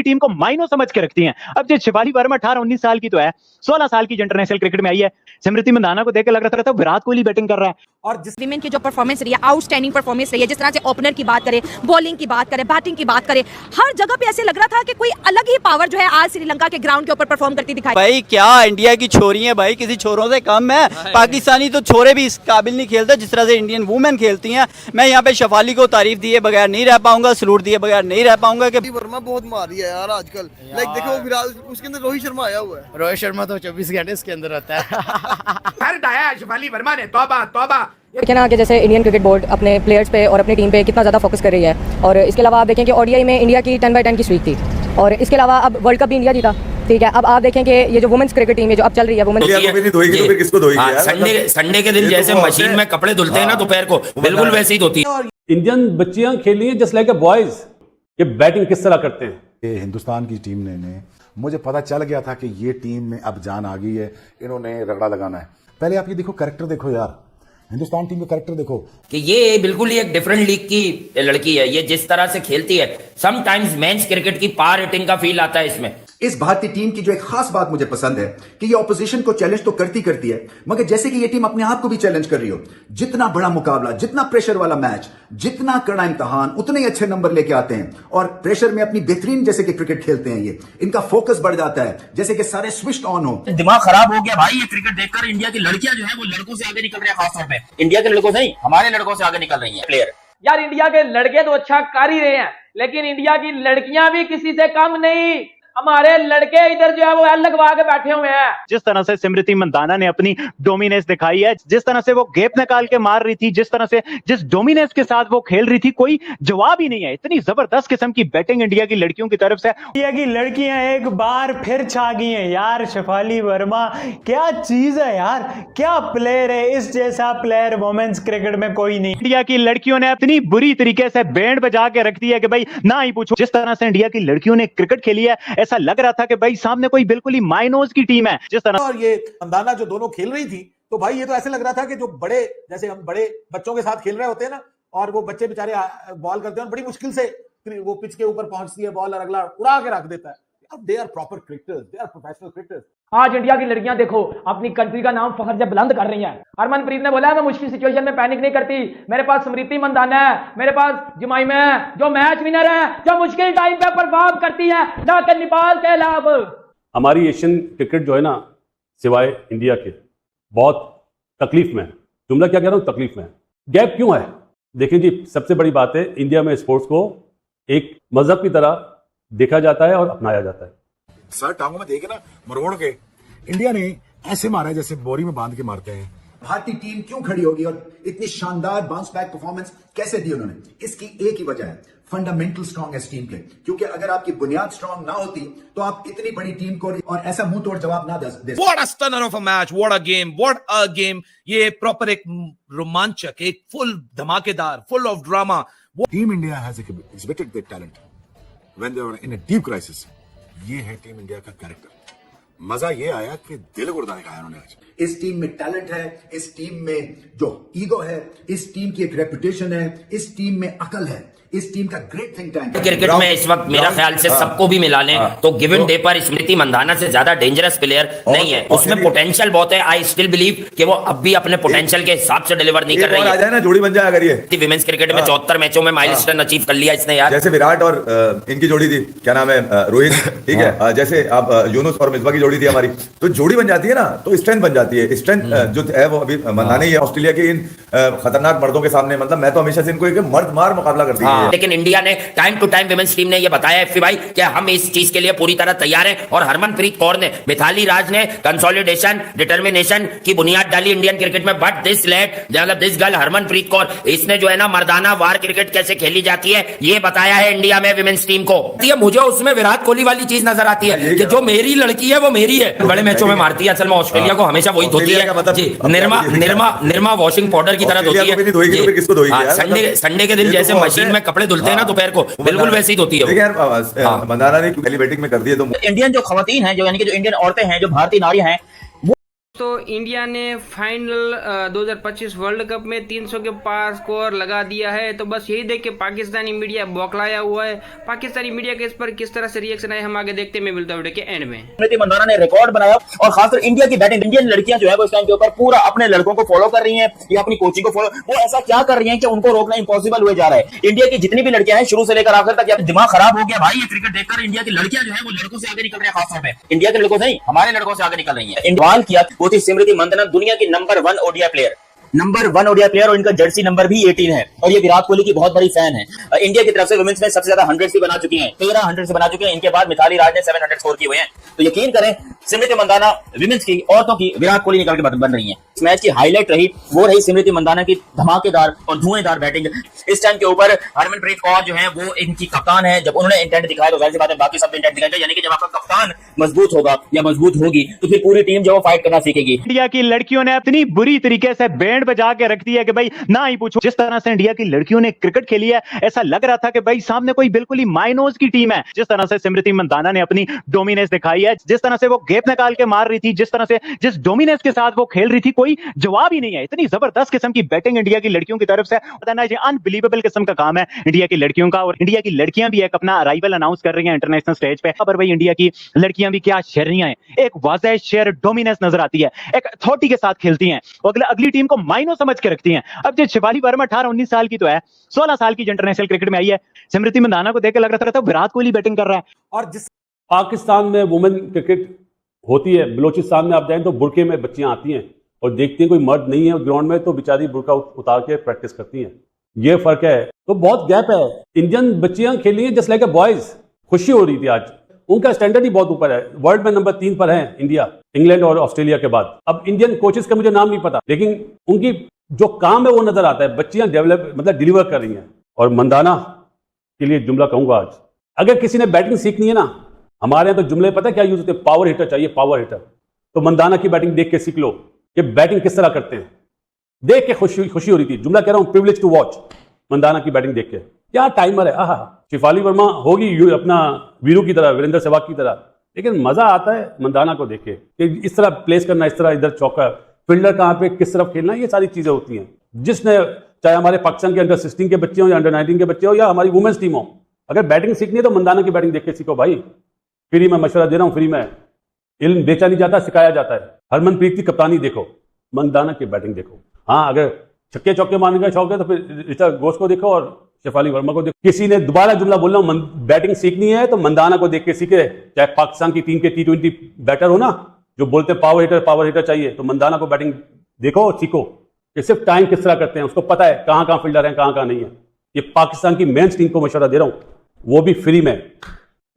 Team को मायनो समझ के रखती हैं। अब जो शिफाली वर्मा 18-19 साल की तो है, 16 साल की इंटरनेशनल क्रिकेट में आई है। स्मृति मंदाना को देख के लग रहा था विराट कोहली बैटिंग कर रहा है। और जिस विमेन की जो परफॉर्मेंस रही है, आउटस्टैंडिंग परफॉर्मेंस रही है, जिस तरह से ओपनर की बात करें, बॉलिंग की बात करें, बैटिंग की बात करें, हर जगह पे ऐसे लग रहा था कि कोई अलग ही पावर जो है आज श्रीलंका के ग्राउंड के ऊपर परफॉर्म करती दिखाई। भाई क्या इंडिया की छोरी है भाई, किसी छोरों से कम है। पाकिस्तानी तो छोरे भी इस काबिल नहीं खेलते जिस तरह से इंडियन वुमेन खेलती हैं। मैं यहाँ पे शफाली को तारीफ दिए बगैर नहीं रह पाऊंगा, सलूट दिए बगैर नहीं रह पाऊंगा कि वर्मा बहुत मारी है यार आजकल। लाइक देखो विराट, उसके अंदर रोहित शर्मा आया हुआ है। रोहित शर्मा तो 24 घंटे इसके अंदर रहता है। शिफाली वर्मा ने तौबा तौबा। देखिए ना कि जैसे इंडियन क्रिकेट बोर्ड अपने प्लेयर्स पे और अपनी टीम पे कितना ज़्यादा फोकस कर रही है। और इसके अलावा आप देखें कि ओडीआई में इंडिया की 10/10 की स्वीप थी, और इसके अलावा अब वर्ल्ड कप भी इंडिया जीता। ठीक है, अब आप देखें कि ये जो वुमेन्स क्रिकेट टीम है जो अब चल रही है, संडे के दिन जैसे मशीन में कपड़े धुलते हैं ना दोपहर को, बिल्कुल वैसे ही धोती है। इंडियन बच्चियां खेल रही हैं जस्ट लाइक अ बॉयज। ये बैटिंग किस तरह करते हैं। हिंदुस्तान की टीम ने मुझे पता चल गया था कि ये टीम में अब जान आ गई है, इन्होंने रगड़ा लगाना है। पहले आप ये देखो, कैरेक्टर देखो यार, हिंदुस्तान टीम का कैरेक्टर देखो कि ये बिल्कुल ही एक डिफरेंट लीग की लड़की है। ये जिस तरह से खेलती है, समटाइम्स मेंस क्रिकेट की पावर रेटिंग का फील आता है इसमें। इस भारतीय टीम की जो एक खास बात मुझे पसंद है कि ये ऑपोजिशन को चैलेंज तो करती है, मगर जैसे कि ये टीम अपने आप को भी चैलेंज कर रही हो। जितना बड़ा मुकाबला, जितना प्रेशर वाला मैच, जितना कड़ा इम्तिहान, उतने ही अच्छे नंबर लेके आते हैं और प्रेशर में अपनी बेहतरीन जैसे कि क्रिकेट खेलते हैं। ये इनका फोकस बढ़ जाता है, जैसे कि सारे स्विच ऑन हो। दिमाग खराब हो गया भाई ये क्रिकेट देखकर। इंडिया की लड़कियां जो है वो लड़कों से आगे निकल रही है, खासतौर पे इंडिया के लड़कों से नहीं, हमारे लड़कों से आगे निकल रही है प्लेयर। यार इंडिया के लड़के तो अच्छा कर ही रहे हैं, लेकिन इंडिया की लड़कियां भी किसी से कम नहीं। हमारे लड़के इधर जो है वो एल लगवा के बैठे हुए हैं। जिस तरह से स्मृति मंदाना ने अपनी डोमिनेंस दिखाई है, जिस तरह से वो गैप निकाल के मार रही थी, जिस तरह से जिस डोमिनेंस के साथ वो खेल रही थी, कोई जवाब ही नहीं है। इतनी जबरदस्त किस्म की बैटिंग इंडिया की लड़कियों की तरफ से। इंडिया की लड़कियां एक बार फिर छा गई हैं यार। शिफाली वर्मा क्या चीज है यार, क्या प्लेयर है। इस जैसा प्लेयर वुमेन्स क्रिकेट में कोई नहीं। इंडिया की लड़कियों ने इतनी बुरी तरीके से बैंड बजा के रख दी है कि भाई ना ही पूछो। जिस तरह से इंडिया की लड़कियों ने क्रिकेट खेली है, ऐसा लग रहा था कि भाई सामने कोई बिल्कुल ही माइनोज की टीम है। जिस तरह और ये मंदाना जो दोनों खेल रही थी, तो भाई ये तो ऐसे लग रहा था कि जो बड़े, जैसे हम बड़े बच्चों के साथ खेल रहे होते हैं ना, और वो बच्चे बेचारे बॉल करते हैं और बड़ी मुश्किल से वो पिच के ऊपर पहुंचती है बॉल और अगला उड़ा के रख देता है। अब they are proper cricketers, they are professional cricketers. आज इंडिया की लड़कियां देखो अपनी कंट्री का नाम फखर से बुलंद कर रही हैं। हरमनप्रीत ने बोला है मैं मुश्किल सिचुएशन में पैनिक नहीं करती। मेरे पास स्मृति मंदाना है, मेरे पास जमाइमा है जो मैच विनर है, जो मुश्किल टाइम पे परफॉर्म करती है, ना कि नेपाल के अलावा। हमारी एशियन क्रिकेट जो है ना, सिवाय इंडिया के, बहुत तकलीफ में है। जुमला क्या कह रहा हूँ, तकलीफ में है। गैप क्यों है? देखिए जी, सबसे बड़ी बात है, इंडिया में स्पोर्ट्स को एक मजहब की तरह देखा जाता है और अपनाया जाता है। सर टांगों में देखे ना मरोड़ के, इंडिया ने ऐसे मारा है जैसे बोरी में बांध के मारते हैं। भारतीय टीम क्यों खड़ी होगी और इतनी शानदार बाउंस बैक परफॉर्मेंस कैसे दी उन्होंने? इसकी एक ही वजह है, फंडामेंटल स्ट्रांग है इस टीम के। क्योंकि अगर आपकी बुनियाद स्ट्रांग ना होती तो आप इतनी बड़ी टीम को और ऐसा मुंह तोड़ जवाब ना दे। What a stunner of a match, what a game, what a game। ये प्रॉपर एक रोमांचक, एक फुल धमाकेदार, full of drama. Team India has exhibited their talent when they were in a deep crisis। ये है टीम इंडिया का character. मजा ये आया कि दिल गुर्दा दिखाया उन्होंने आज। इस टीम में टैलेंट है, इस टीम में जो ईगो है, इस टीम की एक रेपुटेशन है, इस टीम में अकल है, इस टीम का ग्रेट थिंक टैंक। क्रिकेट में इस वक्त मेरा ख्याल से सबको भी मिला लें तो गिवन डे पर स्मृति मंदाना से ज्यादा डेंजरस प्लेयर नहीं है। उसमें पोटेंशियल बहुत है। आई स्टिल बिलीव कि वो अब भी अपने पोटेंशियल के हिसाब से डिलीवर नहीं कर रही है ना, जोड़ी बन जाया करिए। विमेंस क्रिकेट में 74 मैचों में माइलस्टोन अचीव कर लिया इसने यार। जैसे विराट और इनकी जोड़ी थी, क्या नाम है, रोहित, ठीक है। जैसे आप यूनुस और मिसबा की जोड़ी थी हमारी, तो जोड़ी बन जाती है ना, तो स्ट्रेंथ बन जाती है। स्ट्रेंथ जो है वो अभी मंदाना ही है ऑस्ट्रेलिया के इन खतरनाक मर्दों के सामने। मतलब मैं तो हमेशा से इनको एक मर्द मार मुकाबला करती हूं। लेकिन इंडिया ने time to time women's team ने ये बताया है भाई कि हम इस चीज के लिए पूरी तरह तैयार हैं। और हरमनप्रीत कौर ने, मिथाली राज ने कंसोलिडेशन, डिटर्मिनेशन की बुनियाद डाली इंडियन क्रिकेट में। But this this girl Harmanpreet Kaur, इसने जो है ना मर्दाना वार क्रिकेट कैसे खेली जाती है ये बताया है इंडिया में विमेंस टीम को। मुझे उसमें विराट कोहली वाली चीज नजर आती है कि जो मेरी लड़की है वो मेरी है। बड़े मैचों में मारती है, असल में ऑस्ट्रेलिया को हमेशा वही धोती है। निर्मा वॉशिंग पाउडर की तरह धोती है। संडे के दिन जैसे मशीन में कपड़े धुलते हैं ना दोपहर को, बिल्कुल वैसे ही होती है। मंदाना ने पहली बैटिंग में कर दिया। तो इंडियन जो खवातीन हैं, जो यानी कि जो इंडियन औरतें हैं, जो भारतीय नारी हैं, तो इंडिया ने फाइनल 2025 वर्ल्ड कप में 300 के पार स्कोर लगा दिया है। तो बस यही देख के पाकिस्तानी मीडिया बौखलाया हुआ है। पाकिस्तानी मीडिया के इस पर किस तरह से रिएक्शन है हम आगे देखते हैं। मैं मिलता हूं वीडियो के एंड में। स्मृति मंदाना ने रिकॉर्ड बनाया और खासकर इंडिया की बैटिंग, इंडियन लड़कियां जो है वो इस टाइम के ऊपर पूरा अपने लड़कों को फॉलो कर रही हैं या अपनी कोचिंग को फॉलो, वो ऐसा क्या कर रही हैं कि उनको रोकना इम्पॉसिबल हुए जा रहा है। इंडिया की जितनी भी लड़कियां हैं शुरू से लेकर आखिर तक, दिमाग खराब हो गया भाई ये क्रिकेट देखकर। इंडिया की लड़कियां जो है वो लड़कों से आगे निकल रही है, खासतौर पे इंडिया के लड़कों से नहीं, हमारे लड़कों से आगे निकल रही है। सवाल किया वो थी स्मृति मंदाना, दुनिया की नंबर 1 ओडीआई प्लेयर और इनका जर्सी नंबर भी 18 है और ये विराट कोहली की बहुत बड़ी फैन है। इंडिया की तरफ से वुमेन्स में सबसे ज्यादा 100 भी बना चुकी हैं, 13 100 से बना चुके हैं। इनके बाद मिताली राज ने 700 स्कोर किए हुए हैं। तो यकीन करें स्मृति मंदाना विमेंस की, औरतों की विराट कोहली निकल के बन रही है। इस मैच की हाईलाइट रही वो रही स्मृति मंदाना की धमाकेदार और धुएंधार बैटिंग। इस टाइम के ऊपर हरमनप्रीत कौर जो है वो इनकी कप्तान है। जब उन्होंने इंटेंट दिखाया तो जाहिर सी बात है बाकी सब इंटेंट दिखाएंगे, यानी कि जब आपका कप्तान मजबूत होगा या मजबूत होगी तो फिर पूरी टीम जो वो फाइट करना सीखेगी। इंडिया की लड़कियों ने इतनी बुरी तरीके से बैंड बजा के रख दी है कि भाई ना ही पूछो। जिस तरह से इंडिया की लड़कियों ने क्रिकेट खेली है ऐसा लग रहा था कि भाई सामने कोई बिल्कुल ही माइनोज की टीम है। जिस तरह से स्मृति मंदाना ने अपनी डोमिनेंस दिखाई है, जिस तरह से वो गेप निकाल के मार रही थी, जिस तरह से जिस डोमिनेंस के साथ वो खेल रही थी, कोई जवाब ही नहीं है। इतनी जबरदस्त किस्म की बैटिंग इंडिया की लड़कियों की तरफ से, अनबिलीवेबल किस्म का काम है इंडिया की लड़कियों का। और इंडिया की लड़कियां भी एक अपना अराइवल अनाउंस कर रही हैं इंटरनेशनल स्टेज पे। पर भाई इंडिया की लड़कियां भी क्या शर्रियां हैं, एक वाज़ेह शेयर डोमिनेंस नजर आती है, एक अथॉरिटी के साथ खेलती हैं और अगली टीम को माइनो समझ के रखती हैं। अब जो शिफाली वर्मा 18-19 साल की तो है, 16 साल की इंटरनेशनल क्रिकेट में आई है। स्मृति मंदाना को देख के लग रहा था विराट कोहली बैटिंग कर रहा है। और जिस पाकिस्तान में वुमेन क्रिकेट होती है, बलोचिस्तान में आप जाएं तो बुरके में बच्चियां आती हैं और देखती हैं कोई मर्द नहीं है ग्राउंड में तो बेचारी बुरका उतार के प्रैक्टिस करती हैं। ये फर्क है, तो बहुत गैप है। इंडियन बच्चियां खेली हैं जस्ट लाइक अ बॉयज। खुशी हो रही थी आज, उनका स्टैंडर्ड ही बहुत ऊपर है। वर्ल्ड में नंबर 3 पर है इंडिया, इंग्लैंड और ऑस्ट्रेलिया के बाद। अब इंडियन कोचेस का मुझे नाम नहीं पता, लेकिन उनकी जो काम है वो नजर आता है। बच्चियां डेवलप मतलब डिलीवर कर रही हैं। और मंदाना के लिए जुमला कहूंगा आज, अगर किसी ने बैटिंग सीखनी है ना, हमारे यहाँ तो जुमले पता है क्या यूज होते हैं, पावर हिटर चाहिए, पावर हिटर। तो मंदाना की बैटिंग देख के सीख लो कि बैटिंग किस तरह करते हैं। देख के खुशी हो रही थी, जुमला कह रहा हूं, प्रिविलेज टू वॉच मंदाना की बैटिंग देख के। क्या टाइमर है, आहा। शिफाली वर्मा होगी अपना वीरू की तरह, वीरेंद्र सहवाग की तरह, लेकिन मजा आता है मंदाना को देख के कि इस तरह प्लेस करना, इस तरह इधर चौका, फील्डर कहाँ पे किस तरफ खेलना, ये सारी चीजें होती हैं। जिसने, चाहे हमारे पाकिस्तान के अंडर 16 के बच्चे हो या अंडर 19 के बच्चे हो या हमारी वुमेन्स टीम हो, अगर बैटिंग सीखनी है तो मंदाना की बैटिंग देख के सीखो भाई। फ्री में मशवरा दे रहा हूँ, फ्री में इल्म बेचा नहीं जाता, सिखाया जाता है। हरमनप्रीत की कप्तानी देखो, मंदाना की बैटिंग देखो। हाँ, अगर छक्के चौके मारने का शौक है तो फिर ऋचा घोष को देखो और शेफाली वर्मा को देखो। किसी ने दोबारा जुमला बोल रहा हूं, बैटिंग सीखनी है तो मंदाना को देख के सीखे। चाहे पाकिस्तान की टीम के T20 बैटर हो ना, जो बोलते हैं पावर हिटर चाहिए, तो मंदाना को बैटिंग देखो और सीखो कि सिर्फ टाइम किस तरह करते हैं, उसको पता है कहाँ कहाँ फील्डर है, कहाँ कहाँ नहीं है। ये पाकिस्तान की मेंस टीम को मशवरा दे रहा हूँ, वो भी फ्री में।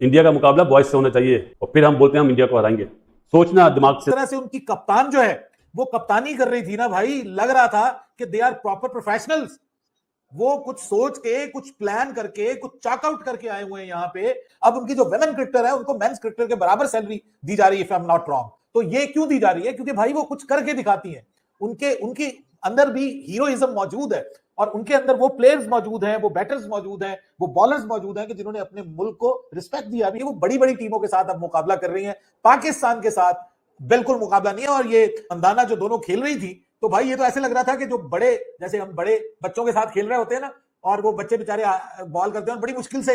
इंडिया का मुकाबला बॉयज से होना चाहिए और फिर हम बोलते हैं हम इंडिया को हराएंगे। सोचना दिमाग से। तरह से उनकी कप्तान जो है वो कप्तानी कर रही थी ना भाई, लग रहा था कि दे आर प्रॉपर प्रोफेशनल्स। वो कुछ सोच के, कुछ प्लान करके, कुछ चॉकआउट करके आए हुए हैं यहाँ पे। अब उनकी जो वेमेन क्रिकेटर है उनको मेंस क्रिकेटर के बराबर सैलरी दी जा रही है, if I am not wrong. तो ये क्यों दी जा रही है? क्योंकि भाई वो कुछ करके दिखाती हैं। उनके अंदर भी हीरोइज्म मौजूद है और उनके अंदर वो प्लेयर्स मौजूद हैं, वो बैटर्स मौजूद हैं, वो बॉलर्स मौजूद हैं कि जिन्होंने अपने मुल्क को रिस्पेक्ट दिया। अभी वो बड़ी बड़ी टीमों के साथ अब मुकाबला कर रही हैं, पाकिस्तान के साथ बिल्कुल मुकाबला नहीं है। और ये मंदाना जो दोनों खेल रही थी, तो भाई ये तो ऐसे लग रहा था कि जो बड़े, जैसे हम बड़े बच्चों के साथ खेल रहे होते हैं ना, और वो बच्चे बेचारे बॉल करते हैं और बड़ी मुश्किल से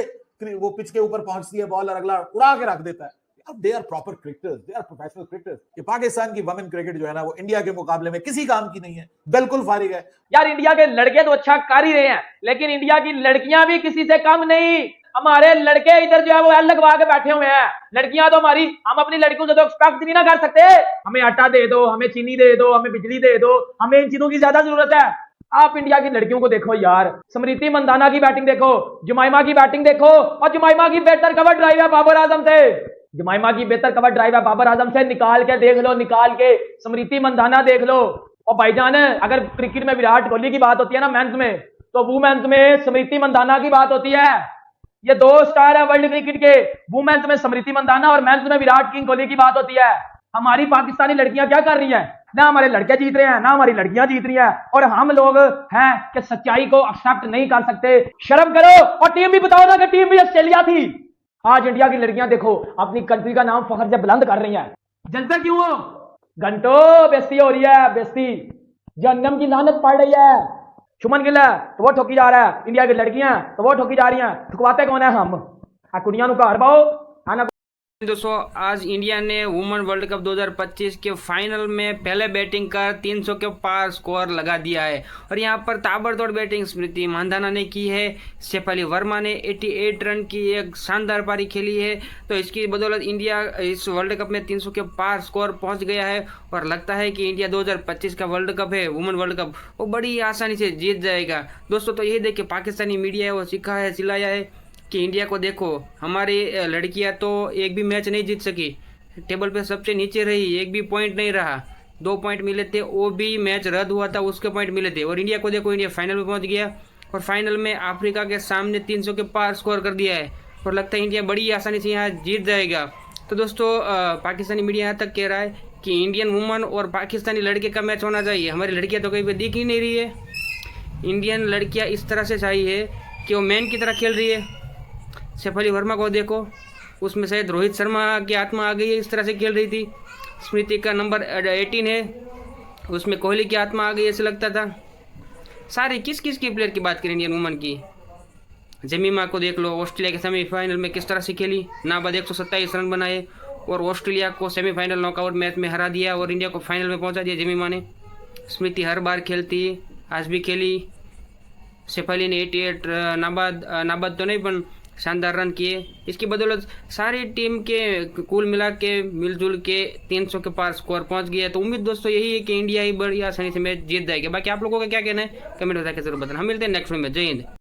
वो पिच के ऊपर पहुंचती है बॉल और अगला उड़ा के रख देता है। They are proper cricketers, they are professional cricketers. ये पाकिस्तान की वुमेन क्रिकेट जो है ना, वो इंडिया के मुकाबले में किसी काम की नहीं है, बिल्कुल फारिग है। यार इंडिया के लड़के तो अच्छा कर ही रहे हैं, लेकिन इंडिया की लड़कियां भी किसी से कम नहीं। हमारे लड़के इधर जो है वो एल लगवा के बैठे हुए हैं। लड़कियां तो हमारी, हम अपनी लड़कियों से तो एक्सपेक्ट नहीं ना कर सकते। हमें आटा दे दो, हमें चीनी दे दो, हमें बिजली दे दो, हमें इन चीजों की ज्यादा जरूरत है। आप इंडिया की लड़कियों को देखो यार, स्मृति मंदाना की बैटिंग देखो, जुमाइमा की बैटिंग देखो, और जुमाइमा की बेहतर कवर ड्राइव है बाबर आजम से। जुमाइमा की बेहतर कवर ड्राइव है बाबर आजम से। निकाल के देख लो, निकाल के स्मृति मंदाना देख लो। और भाईजान, अगर क्रिकेट में विराट कोहली की बात होती है ना मेंस में, तो वुमेन्स में स्मृति मंदाना की बात होती है। ये 2 स्टार है वर्ल्ड क्रिकेट के। वुमेन्स में स्मृति मंदाना और मेंस में विराट किंग कोहली की बात होती है। हमारी पाकिस्तानी लड़कियां क्या कर रही हैं? ना हमारे लड़के जीत रहे हैं, ना हमारी लड़कियां जीत रही हैं, और हम लोग हैं कि सच्चाई को एक्सेप्ट नहीं कर सकते। शर्म करो। और टीम भी बताओ ना कि टीम भी ऑस्ट्रेलिया थी। आज इंडिया की लड़कियां देखो अपनी कंट्री का नाम फखर से बुलंद कर रही हैं। जलते क्यों हो? घंटों बेइज्जती हो रही है, बेइज्जती जहन्नम की लानत पड़ रही है। शुमन गिल है तो वो ठोकी जा रहा है, इंडिया की लड़कियां तो वो ठोकी जा रही हैं, ठुकवाते कौन है हम? आ कुड़ियां नु घर पाओ आना। दोस्तों आज इंडिया ने वुमेन वर्ल्ड कप 2025 के फाइनल में पहले बैटिंग कर 300 के पार स्कोर लगा दिया है और यहां पर ताबड़तोड़ बैटिंग स्मृति मंदाना ने की है। शेफाली वर्मा ने 88 रन की एक शानदार पारी खेली है, तो इसकी बदौलत इंडिया इस वर्ल्ड कप में 300 के पार स्कोर पहुंच गया है और लगता है कि इंडिया 2025 का वर्ल्ड कप है वुमेन वर्ल्ड कप वो बड़ी आसानी से जीत जाएगा। दोस्तों तो यही देख के पाकिस्तानी मीडिया है वो सीखा है चिल्लाया है कि इंडिया को देखो हमारी लड़कियां तो एक भी मैच नहीं जीत सकी, टेबल पे सबसे नीचे रही, एक भी पॉइंट नहीं रहा, 2 पॉइंट मिले थे वो भी मैच रद्द हुआ था उसके पॉइंट मिले थे। और इंडिया को देखो इंडिया फाइनल में पहुंच गया और फाइनल में अफ्रीका के सामने 300 के पार स्कोर कर दिया है और लगता है इंडिया बड़ी आसानी से यहाँ जीत जाएगा। तो दोस्तों पाकिस्तानी मीडिया यहाँ तक कह रहा है कि इंडियन वुमन और पाकिस्तानी लड़के का मैच होना चाहिए, हमारी लड़कियाँ तो कहीं पर दिख ही नहीं रही है। इंडियन लड़कियाँ इस तरह से चाहिए कि वो मैन की तरह खेल रही है। शेफाली वर्मा को देखो उसमें शायद रोहित शर्मा की आत्मा आ गई है, इस तरह से खेल रही थी। स्मृति का नंबर 18 है उसमें कोहली की आत्मा आ गई ऐसे लगता था। सारे किस किस की प्लेयर की बात करें इंडियन वुमन की, जमीमा को देख लो ऑस्ट्रेलिया के सेमीफाइनल में किस तरह से खेली, नाबाद 127 रन बनाए और ऑस्ट्रेलिया को सेमीफाइनल नॉकआउट मैच में हरा दिया और इंडिया को फाइनल में पहुंचा दिया जमीमा ने। स्मृति हर बार खेलती है, आज भी खेली। शेफाली ने 88 नाबाद तो नहीं पर शानदार रन किए, इसकी बदौलत सारी टीम के कुल मिला के मिलजुल के 300 के पार स्कोर पहुंच गया। तो उम्मीद दोस्तों यही है कि इंडिया ही बड़ी आसानी से मैच जीत जाएगी। बाकी आप लोगों का क्या कहना है कमेंट में जाकर जरूर बताना। हम मिलते हैं नेक्स्ट में, जय हिंद।